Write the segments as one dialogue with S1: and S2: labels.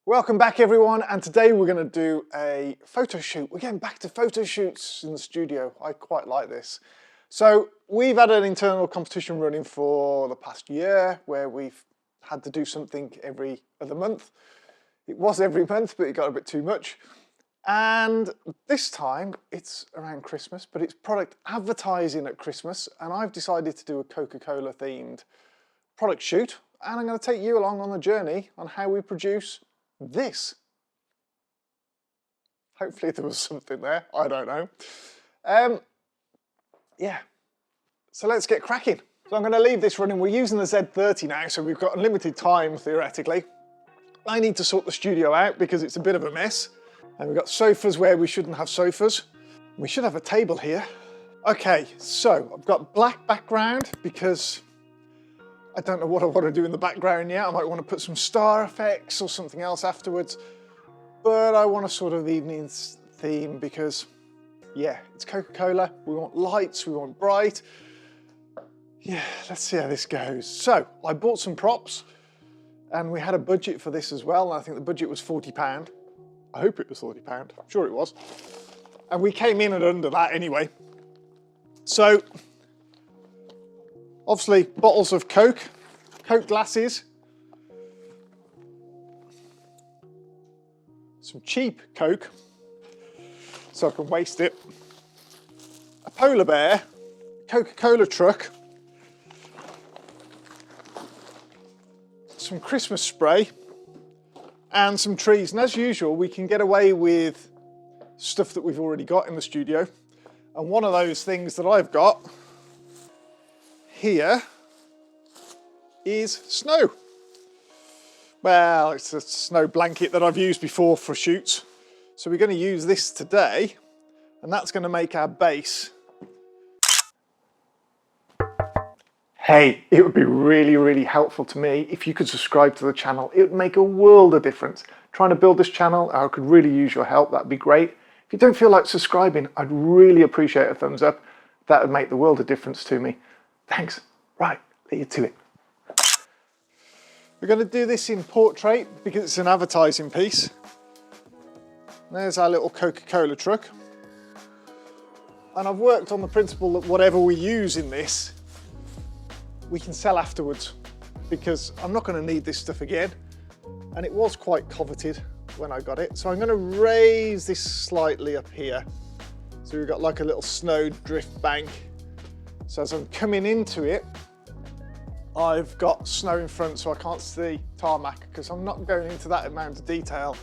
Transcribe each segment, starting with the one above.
S1: Welcome back everyone, and today we're going to do a photo shoot. We're getting back to photo shoots in the studio. I quite like this. So we've had an internal competition running for the past year where we've had to do something every other month. It was every month, but it got a bit too much. And this time it's around Christmas, but it's product advertising at Christmas, and I've decided to do a Coca-Cola themed product shoot, and I'm going to take you along on the journey on how we produce this. Hopefully there was something there, I don't know. Yeah, so let's get cracking. So I'm going to leave this running. We're using the Z30 now, so we've got unlimited time theoretically. I need to sort the studio out because it's a bit of a mess. And we've got sofas where we shouldn't have sofas. We should have a table here. Okay, so I've got black background because I don't know what I want to do in the background yet. I might want to put some star effects or something else afterwards. But I want a sort of evening theme because, yeah, it's Coca-Cola. We want lights, we want bright. Yeah, let's see how this goes. So I bought some props and we had a budget for this as well. I think the budget was £40. I hope it was £40, I'm sure it was. And we came in at under that anyway. So, obviously, bottles of Coke glasses, some cheap Coke, so I can waste it, a polar bear, Coca-Cola truck, some Christmas spray, and some trees. And as usual, we can get away with stuff that we've already got in the studio. And one of those things that I've got here is snow. Well, it's a snow blanket that I've used before for shoots. So we're going to use this today, and that's going to make our base. Hey, it would be really, really helpful to me if you could subscribe to the channel. It would make a world of difference. Trying to build this channel, I could really use your help. That'd be great. If you don't feel like subscribing, I'd really appreciate a thumbs up. That would make the world of difference to me. Thanks. Right, leave you to it. We're going to do this in portrait because it's an advertising piece. There's our little Coca-Cola truck. And I've worked on the principle that whatever we use in this, we can sell afterwards, because I'm not going to need this stuff again. And it was quite coveted when I got it. So I'm going to raise this slightly up here. So we've got like a little snow drift bank. So as I'm coming into it, I've got snow in front so I can't see tarmac, because I'm not going into that amount of detail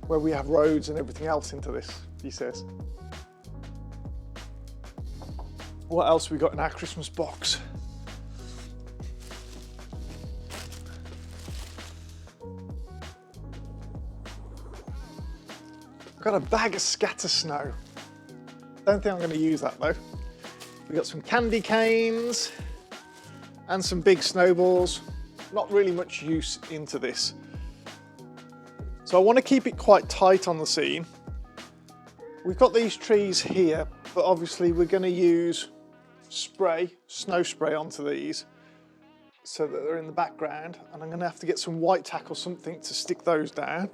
S1: where we have roads and everything else into this, he says. What else we got in our Christmas box? I've got a bag of scatter snow. Don't think I'm going to use that though. We've got some candy canes and some big snowballs. Not really much use into this. So I want to keep it quite tight on the scene. We've got these trees here, but obviously we're going to use spray, snow spray onto these so that they're in the background, and I'm going to have to get some white tack or something to stick those down.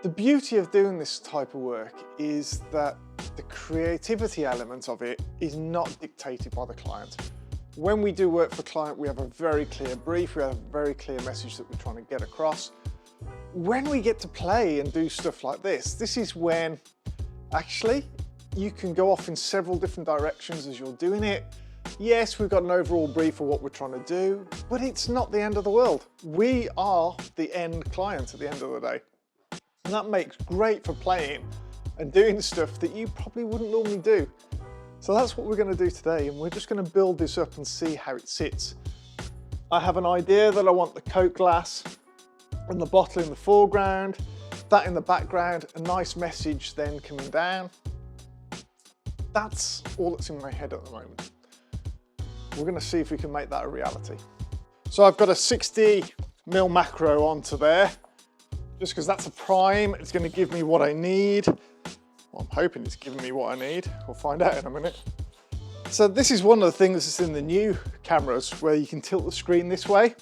S1: The beauty of doing this type of work is that the creativity element of it is not dictated by the client. When we do work for client, we have a very clear brief, we have a very clear message that we're trying to get across. When we get to play and do stuff like this is when actually you can go off in several different directions as you're doing it. Yes, we've got an overall brief of what we're trying to do, but it's not the end of the world. We are the end client at the end of the day. And that makes great for playing and doing stuff that you probably wouldn't normally do. So that's what we're going to do today, and we're just going to build this up and see how it sits. I have an idea that I want the Coke glass and the bottle in the foreground, that in the background, a nice message then coming down. That's all that's in my head at the moment. We're going to see if we can make that a reality. So I've got a 60mm macro onto there. Just because that's a prime, it's going to give me what I need. Well, I'm hoping it's giving me what I need. We'll find out in a minute. So this is one of the things that's in the new cameras where you can tilt the screen this way.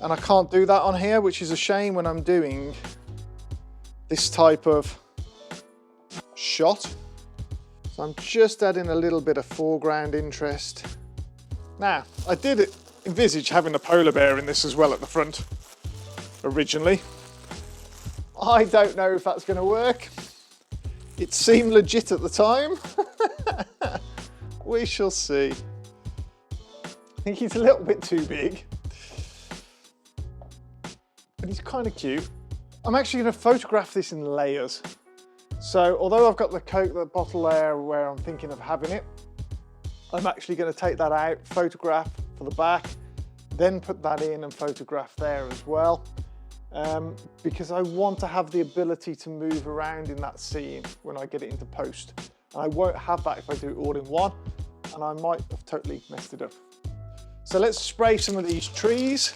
S1: And I can't do that on here, which is a shame when I'm doing this type of shot. So I'm just adding a little bit of foreground interest. Now, I did envisage having a polar bear in this as well at the front, originally. I don't know if that's going to work. It seemed legit at the time. We shall see. I think he's a little bit too big, but he's kind of cute. I'm actually going to photograph this in layers. So although I've got the Coke bottle there where I'm thinking of having it, I'm actually going to take that out, photograph for the back, then put that in and photograph there as well. Because I want to have the ability to move around in that scene when I get it into post. And I won't have that if I do it all in one, and I might have totally messed it up. So let's spray some of these trees.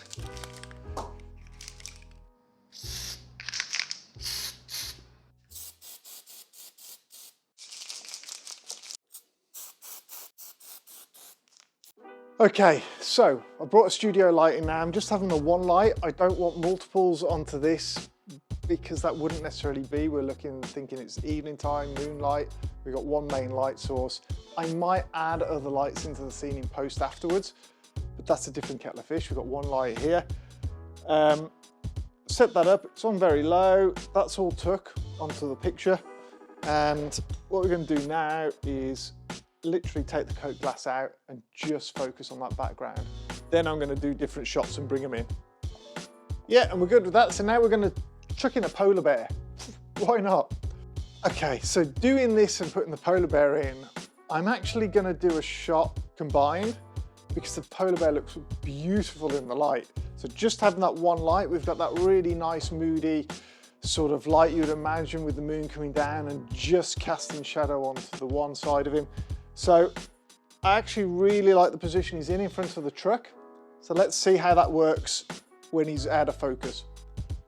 S1: Okay, so I brought a studio light in now. I'm just having the one light. I don't want multiples onto this because that wouldn't necessarily be. We're thinking it's evening time, moonlight. We've got one main light source. I might add other lights into the scene in post afterwards, but that's a different kettle of fish. We've got one light here. Set that up, it's on very low. That's all took onto the picture. And what we're going to do now is literally take the Coke glass out and just focus on that background. Then I'm going to do different shots and bring them in. Yeah, and we're good with that. So now we're going to chuck in a polar bear. Why not? Okay, so doing this and putting the polar bear in, I'm actually going to do a shot combined because the polar bear looks beautiful in the light. So just having that one light, we've got that really nice moody sort of light you'd imagine with the moon coming down and just casting shadow onto the one side of him. So I actually really like the position he's in front of the truck. So let's see how that works when he's out of focus.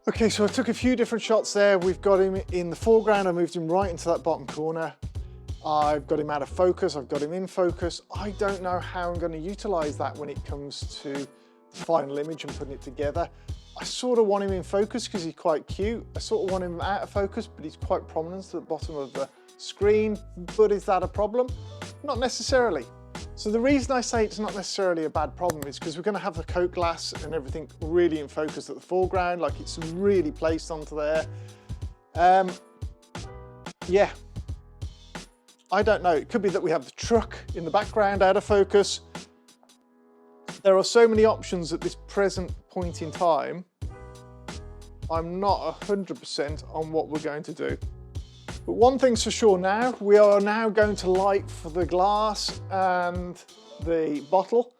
S1: Okay, so I took a few different shots there. We've got him in the foreground. I moved him right into that bottom corner. I've got him out of focus. I've got him in focus. I don't know how I'm going to utilize that when it comes to the final image and putting it together. I sort of want him in focus because he's quite cute. I sort of want him out of focus, but he's quite prominent at the bottom of the screen. But is that a problem? Not necessarily. So the reason I say it's not necessarily a bad problem is because we're going to have the Coke glass and everything really in focus at the foreground, like it's really placed onto there. Yeah, I don't know. It could be that we have the truck in the background out of focus. There are so many options at this present point in time. I'm not 100% on what we're going to do. But one thing's for sure now, we are now going to light for the glass and the bottle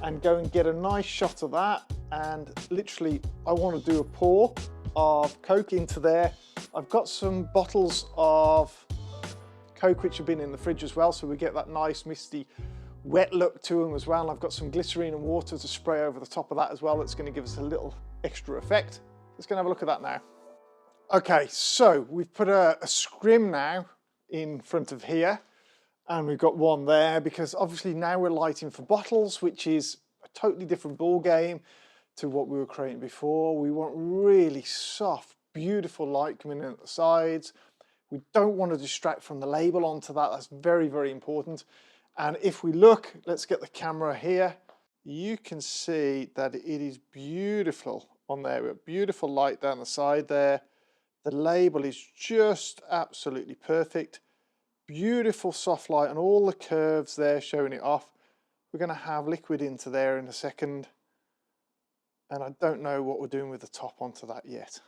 S1: and go and get a nice shot of that. And literally, I want to do a pour of Coke into there. I've got some bottles of Coke which have been in the fridge as well, so we get that nice misty wet look to them as well. And I've got some glycerine and water to spray over the top of that as well. That's going to give us a little extra effect. Let's go and have a look at that now. Okay, so we've put a scrim now in front of here, and we've got one there because obviously now we're lighting for bottles, which is a totally different ball game to what we were creating before. We want really soft, beautiful light coming in at the sides. We don't want to distract from the label onto that. That's very, very important. And if we look, let's get the camera here. You can see that it is beautiful on there. We've got beautiful light down the side there. The label is just absolutely perfect. Beautiful soft light and all the curves there showing it off. We're going to have liquid into there in a second. And I don't know what we're doing with the top onto that yet.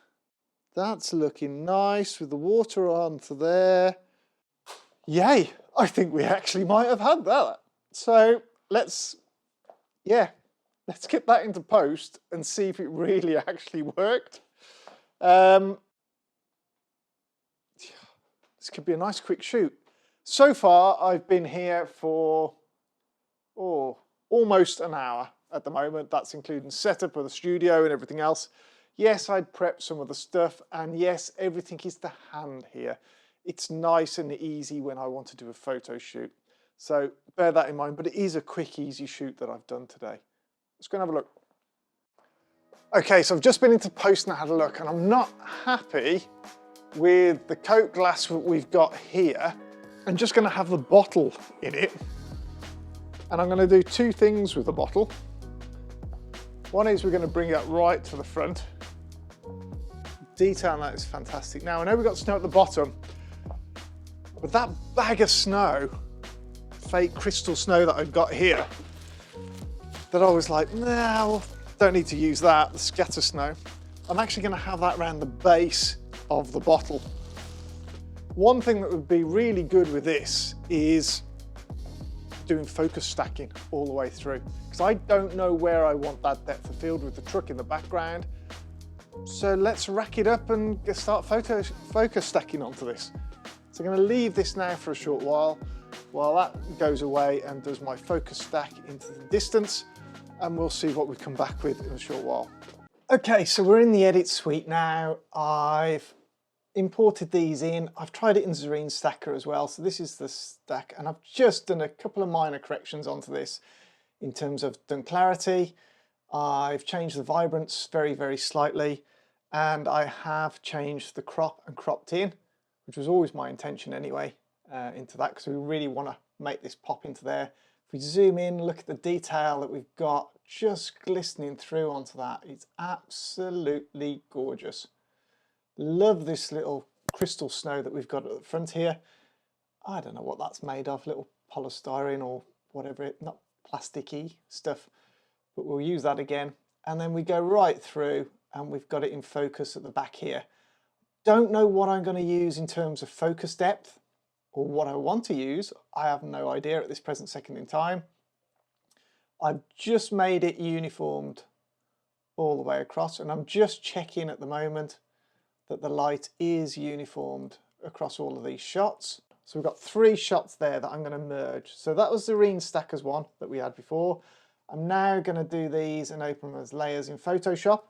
S1: That's looking nice with the water onto there. Yay, I think we actually might have had that. So let's get that into post and see if it really actually worked. This could be a nice quick shoot. So far, I've been here for almost an hour at the moment. That's including setup of the studio and everything else. Yes, I'd prepped some of the stuff, and yes, everything is to hand here. It's nice and easy when I want to do a photo shoot. So bear that in mind, but it is a quick, easy shoot that I've done today. Let's go and have a look. Okay, so I've just been into post and had a look, and I'm not happy with the Coke glass that we've got here. I'm just going to have the bottle in it. And I'm going to do two things with the bottle. One is we're going to bring it right to the front. Detail on that is fantastic. Now I know we've got snow at the bottom, but that bag of snow, fake crystal snow that I've got here, that I was like, no, don't need to use that, the scatter snow. I'm actually going to have that around the base of the bottle. One thing that would be really good with this is doing focus stacking all the way through, because I don't know where I want that depth of field with the truck in the background. So let's rack it up and start focus stacking onto this. So I'm going to leave this now for a short while that goes away and does my focus stack into the distance, and we'll see what we come back with in a short while. Okay, so we're in the edit suite now. I've imported these in. I've tried it in Zareen Stacker as well. So this is the stack, and I've just done a couple of minor corrections onto this in terms of done clarity. I've changed the vibrance very, very slightly, and I have changed the crop and cropped in, which was always my intention anyway, into that, because we really want to make this pop into there. If we zoom in, look at the detail that we've got just glistening through onto that. It's absolutely gorgeous. Love this little crystal snow that we've got at the front here. I don't know what that's made of, little polystyrene or whatever, not plasticky stuff, but we'll use that again. And then we go right through and we've got it in focus at the back here. Don't know what I'm going to use in terms of focus depth or what I want to use. I have no idea at this present second in time. I've just made it uniformed all the way across, and I'm just checking at the moment that the light is uniformed across all of these shots. So we've got 3 shots there that I'm going to merge. So that was the Zareen Stackers one that we had before. I'm now going to do these and open them as layers in Photoshop.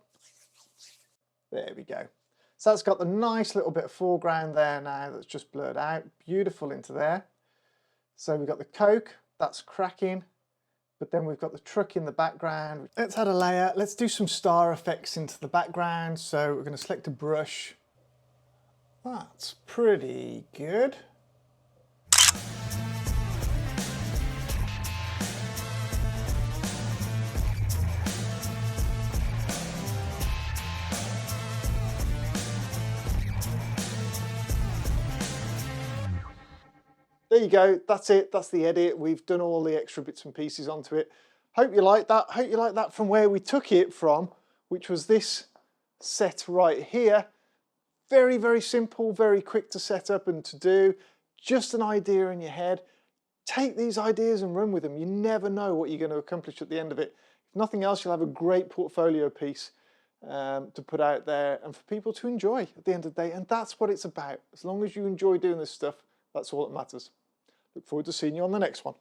S1: There we go. So that's got the nice little bit of foreground there now that's just blurred out. Beautiful into there. So we've got the Coke, that's cracking. But then we've got the truck in the background. Let's add a layer. Let's do some star effects into the background. So we're going to select a brush. That's pretty good. There you go, that's it, that's the edit. We've done all the extra bits and pieces onto it. Hope you like that. Hope you like that from where we took it from, which was this set right here. Very, very simple, very quick to set up and to do. Just an idea in your head. Take these ideas and run with them. You never know what you're going to accomplish at the end of it. If nothing else, you'll have a great portfolio piece to put out there and for people to enjoy at the end of the day. And that's what it's about. As long as you enjoy doing this stuff, that's all that matters. Look forward to seeing you on the next one.